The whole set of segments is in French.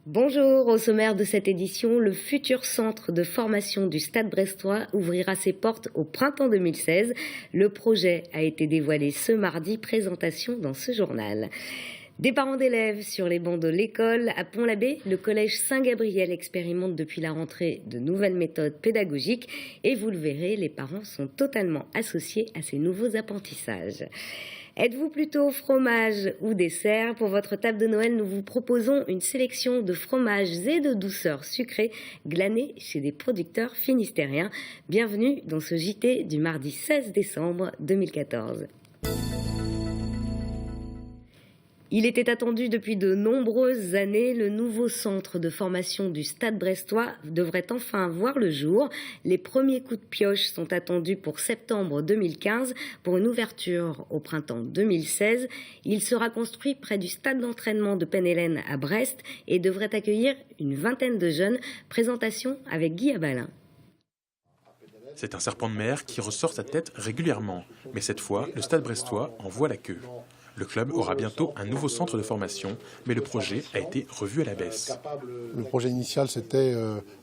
Bonjour, au sommaire de cette édition, le futur centre de formation du Stade brestois ouvrira ses portes au printemps 2016. Le projet a été dévoilé ce mardi, présentation dans ce journal. Des parents d'élèves sur les bancs de l'école. À Pont-l'Abbé, le collège Saint-Gabriel expérimente depuis la rentrée de nouvelles méthodes pédagogiques et vous le verrez, les parents sont totalement associés à ces nouveaux apprentissages. Êtes-vous plutôt fromage ou dessert? Pour votre table de Noël, nous vous proposons une sélection de fromages et de douceurs sucrées glanés chez des producteurs finistériens. Bienvenue dans ce JT du mardi 16 décembre 2014. Il était attendu depuis de nombreuses années. Le nouveau centre de formation du Stade brestois devrait enfin voir le jour. Les premiers coups de pioche sont attendus pour septembre 2015 pour une ouverture au printemps 2016. Il sera construit près du stade d'entraînement de Pen-Hélène à Brest et devrait accueillir une vingtaine de jeunes. Présentation avec Guy Abalin. C'est un serpent de mer qui ressort sa tête régulièrement. Mais cette fois, le Stade brestois en voit la queue. Le club aura bientôt un nouveau centre de formation, mais le projet a été revu à la baisse. Le projet initial, c'était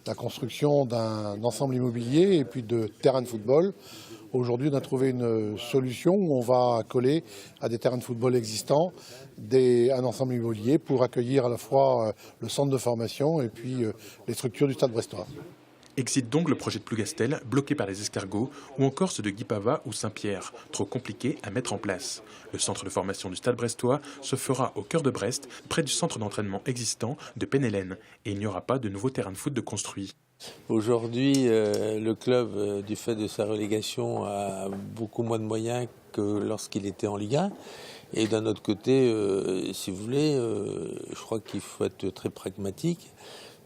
la construction d'un ensemble immobilier et puis de terrains de football. Aujourd'hui, on a trouvé une solution où on va coller à des terrains de football existants un ensemble immobilier pour accueillir à la fois le centre de formation et puis les structures du Stade brestois. Exit donc le projet de Plougastel, bloqué par les escargots, ou encore ceux de Guipava ou Saint-Pierre, trop compliqués à mettre en place. Le centre de formation du Stade brestois se fera au cœur de Brest, près du centre d'entraînement existant de Pen-Hélène, et il n'y aura pas de nouveau terrain de foot de construit. Aujourd'hui, le club, du fait de sa relégation, a beaucoup moins de moyens que lorsqu'il était en Ligue 1. Et d'un autre côté, si vous voulez, je crois qu'il faut être très pragmatique.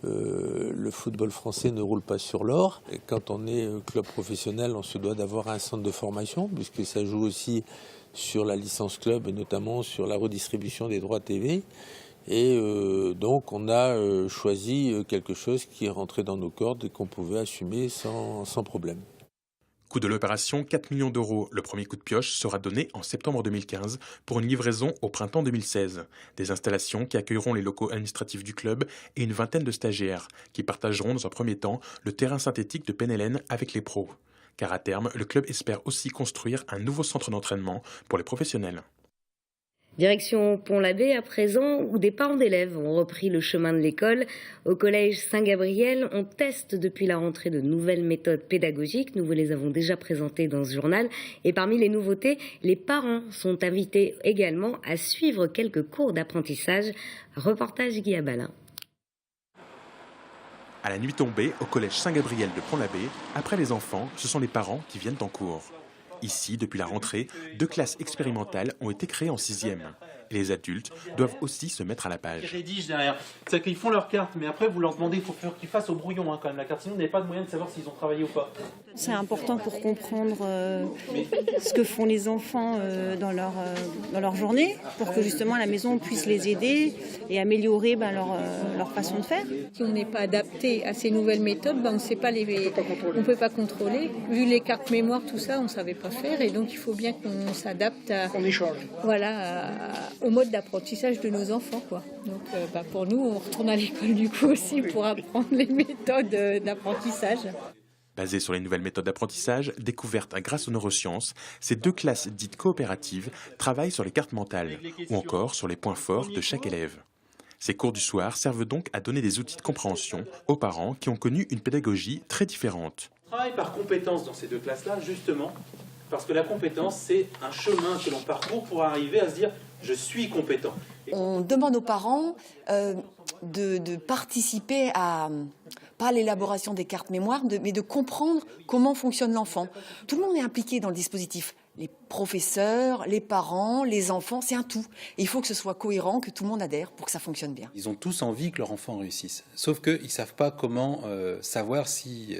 Le football français ne roule pas sur l'or. Et quand on est club professionnel, on se doit d'avoir un centre de formation, puisque ça joue aussi sur la licence club et notamment sur la redistribution des droits TV. Et donc on a choisi quelque chose qui est rentré dans nos cordes et qu'on pouvait assumer sans problème. Coût de l'opération, 4 millions d'euros. Le premier coup de pioche sera donné en septembre 2015 pour une livraison au printemps 2016. Des installations qui accueilleront les locaux administratifs du club et une vingtaine de stagiaires qui partageront dans un premier temps le terrain synthétique de Pen-Hélène avec les pros. Car à terme, le club espère aussi construire un nouveau centre d'entraînement pour les professionnels. Direction Pont-l'Abbé à présent, où des parents d'élèves ont repris le chemin de l'école. Au collège Saint-Gabriel, on teste depuis la rentrée de nouvelles méthodes pédagogiques. Nous vous les avons déjà présentées dans ce journal. Et parmi les nouveautés, les parents sont invités également à suivre quelques cours d'apprentissage. Reportage Guy Abalin. À la nuit tombée, au collège Saint-Gabriel de Pont-l'Abbé, après les enfants, ce sont les parents qui viennent en cours. Ici, depuis la rentrée, 2 classes expérimentales ont été créées en 6e. Et les adultes doivent aussi se mettre à la page. Ils rédigent derrière. C'est qu'ils font leur carte, mais après vous leur demandez, il faut qu'ils fassent au brouillon quand même la carte, sinon vous n'avez pas de moyen de savoir s'ils ont travaillé ou pas. C'est important pour comprendre ce que font les enfants dans leur journée, pour que justement à la maison on puisse les aider et améliorer leur façon de faire. Si on n'est pas adapté à ces nouvelles méthodes, on ne peut pas contrôler. Vu les cartes mémoire, tout ça, on ne savait pas faire, et donc il faut bien qu'on s'adapte au mode d'apprentissage de nos enfants, quoi. Donc pour nous, on retourne à l'école du coup aussi pour apprendre les méthodes d'apprentissage. Basées sur les nouvelles méthodes d'apprentissage, découvertes grâce aux neurosciences, ces 2 classes dites coopératives travaillent sur les cartes mentales ou encore sur les points forts de chaque élève. Ces cours du soir servent donc à donner des outils de compréhension aux parents qui ont connu une pédagogie très différente. On travaille par compétence dans ces 2 classes-là, justement, parce que la compétence, c'est un chemin que l'on parcourt pour arriver à se dire « je suis compétent ». On demande aux parents de participer pas à l'élaboration des cartes mémoire, mais de comprendre comment fonctionne l'enfant. Tout le monde est impliqué dans le dispositif. Les professeurs, les parents, les enfants, c'est un tout. Et il faut que ce soit cohérent, que tout le monde adhère pour que ça fonctionne bien. Ils ont tous envie que leur enfant réussisse. Sauf qu'ils ne savent pas comment savoir si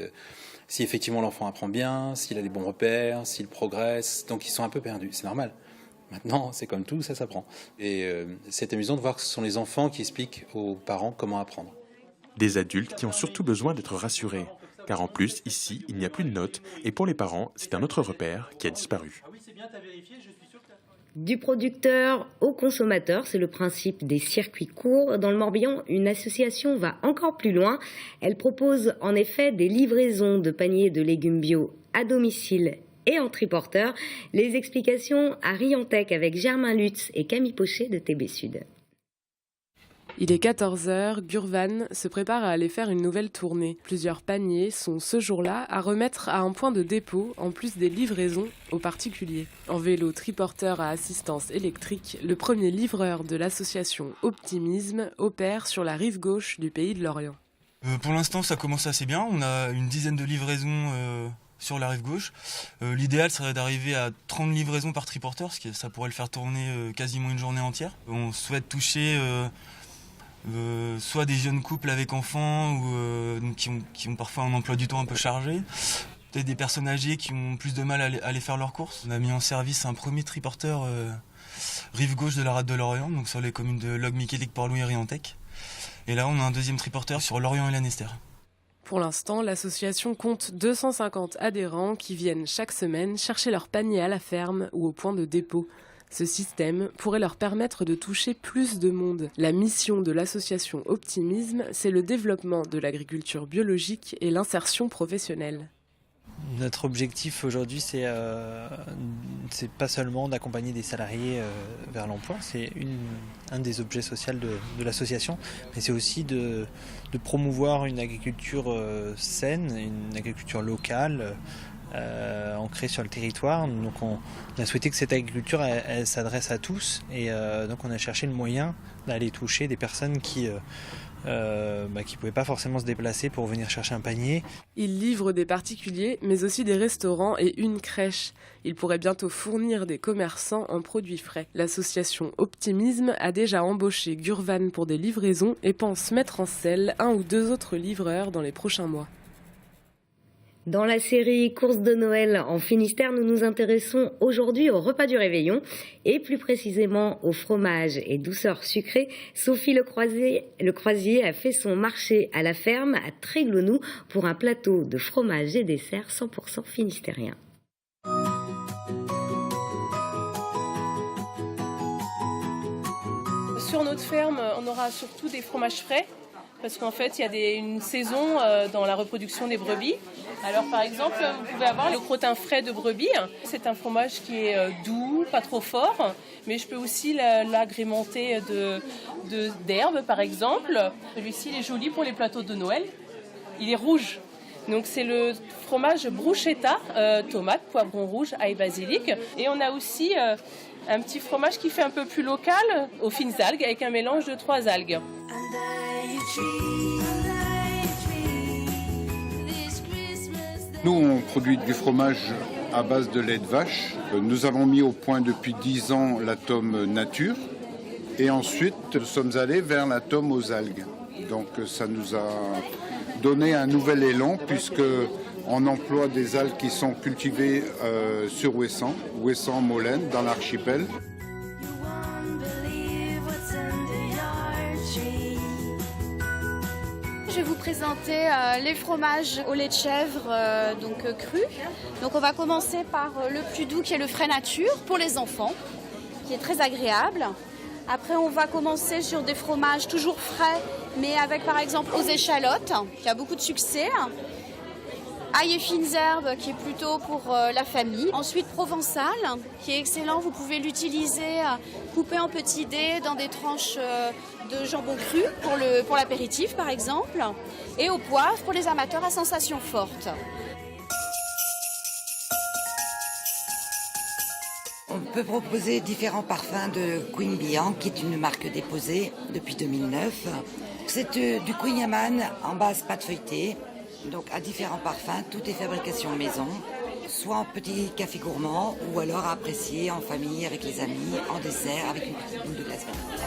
effectivement l'enfant apprend bien, s'il a les bons repères, s'il progresse. Donc ils sont un peu perdus, c'est normal. Maintenant, c'est comme tout, ça s'apprend. Et c'est amusant de voir que ce sont les enfants qui expliquent aux parents comment apprendre. Des adultes qui ont surtout besoin d'être rassurés, car en plus, ici, il n'y a plus de notes, et pour les parents, c'est un autre repère qui a disparu. Du producteur au consommateur, c'est le principe des circuits courts. Dans le Morbihan, une association va encore plus loin. Elle propose en effet des livraisons de paniers de légumes bio à domicile et en triporteur. Les explications à Riantec avec Germain Lutz et Camille Pochet de TB Sud. Il est 14h, Gurvan se prépare à aller faire une nouvelle tournée. Plusieurs paniers sont ce jour-là à remettre à un point de dépôt, en plus des livraisons aux particuliers. En vélo triporteur à assistance électrique, le premier livreur de l'association Optimisme opère sur la rive gauche du pays de Lorient. Pour l'instant, ça commence assez bien. On a une dizaine de livraisons sur la rive gauche. L'idéal serait d'arriver à 30 livraisons par triporteur, ce qui ça pourrait le faire tourner quasiment une journée entière. On souhaite toucher soit des jeunes couples avec enfants ou qui ont parfois un emploi du temps un peu chargé, peut-être des personnes âgées qui ont plus de mal à aller faire leurs courses. On a mis en service un premier triporteur rive gauche de la rade de Lorient, donc sur les communes de Locmiquélic, Port-Louis et Riantec. Et là on a un deuxième triporteur sur Lorient et Lanester. Pour l'instant, l'association compte 250 adhérents qui viennent chaque semaine chercher leur panier à la ferme ou au point de dépôt. Ce système pourrait leur permettre de toucher plus de monde. La mission de l'association Optimisme, c'est le développement de l'agriculture biologique et l'insertion professionnelle. Notre objectif aujourd'hui, c'est pas seulement d'accompagner des salariés vers l'emploi, c'est un des objets sociaux de l'association, mais c'est aussi de promouvoir une agriculture saine, une agriculture locale, ancrée sur le territoire. Donc on a souhaité que cette agriculture elle s'adresse à tous et donc on a cherché le moyen d'aller toucher des personnes qui pouvaient pas forcément se déplacer pour venir chercher un panier. Il livre des particuliers mais aussi des restaurants et une crèche. Il pourrait bientôt fournir des commerçants en produits frais. L'association Optimisme a déjà embauché Gurvan pour des livraisons et pense mettre en selle 1 ou 2 autres livreurs dans les prochains mois. Dans la série Courses de Noël en Finistère, nous nous intéressons aujourd'hui au repas du réveillon et plus précisément au fromage et douceurs sucrées. Sophie Lecroisier a fait son marché à la ferme à Tréglonou pour un plateau de fromage et desserts 100% finistérien. Sur notre ferme, on aura surtout des fromages frais. Parce qu'en fait, il y a une saison dans la reproduction des brebis. Alors par exemple, vous pouvez avoir le crottin frais de brebis. C'est un fromage qui est doux, pas trop fort, mais je peux aussi l'agrémenter d'herbes par exemple. Celui-ci, il est joli pour les plateaux de Noël. Il est rouge. Donc c'est le fromage bruschetta, tomate, poivron rouge, ail, basilic. Et on a aussi un petit fromage qui fait un peu plus local, aux fines algues, avec un mélange de 3 algues. Nous, on produit du fromage à base de lait de vache. Nous avons mis au point depuis 10 ans l'atome nature. Et ensuite, nous sommes allés vers l'atome aux algues. Donc ça nous a donné un nouvel élan puisque on emploie des algues qui sont cultivées sur Ouessant, Molène, dans l'archipel. Je vais vous présenter les fromages au lait de chèvre crus. Donc on va commencer par le plus doux qui est le frais nature pour les enfants, qui est très agréable. Après on va commencer sur des fromages toujours frais, mais avec par exemple aux échalotes, qui a beaucoup de succès. Ail et fines herbes, qui est plutôt pour la famille. Ensuite provençal, qui est excellent. Vous pouvez l'utiliser coupé en petits dés dans des tranches de jambon cru pour l'apéritif par exemple. Et au poivre pour les amateurs à sensations fortes. On peut proposer différents parfums de Queen Bian, qui est une marque déposée depuis 2009. C'est du Queen Yaman en base pâte feuilletée. Donc à différents parfums, tout est fabrication maison, soit en petit café gourmand ou alors à apprécier en famille, avec les amis, en dessert, avec une petite boule de glace vanille.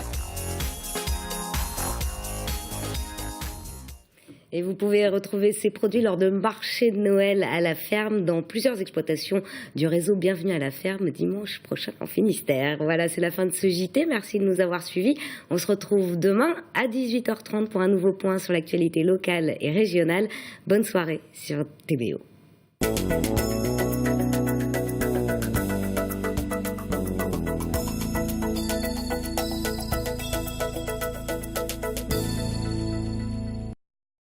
Et vous pouvez retrouver ces produits lors de marchés de Noël à la ferme dans plusieurs exploitations du réseau Bienvenue à la ferme dimanche prochain en Finistère. Voilà, c'est la fin de ce JT. Merci de nous avoir suivis. On se retrouve demain à 18h30 pour un nouveau point sur l'actualité locale et régionale. Bonne soirée sur TBO.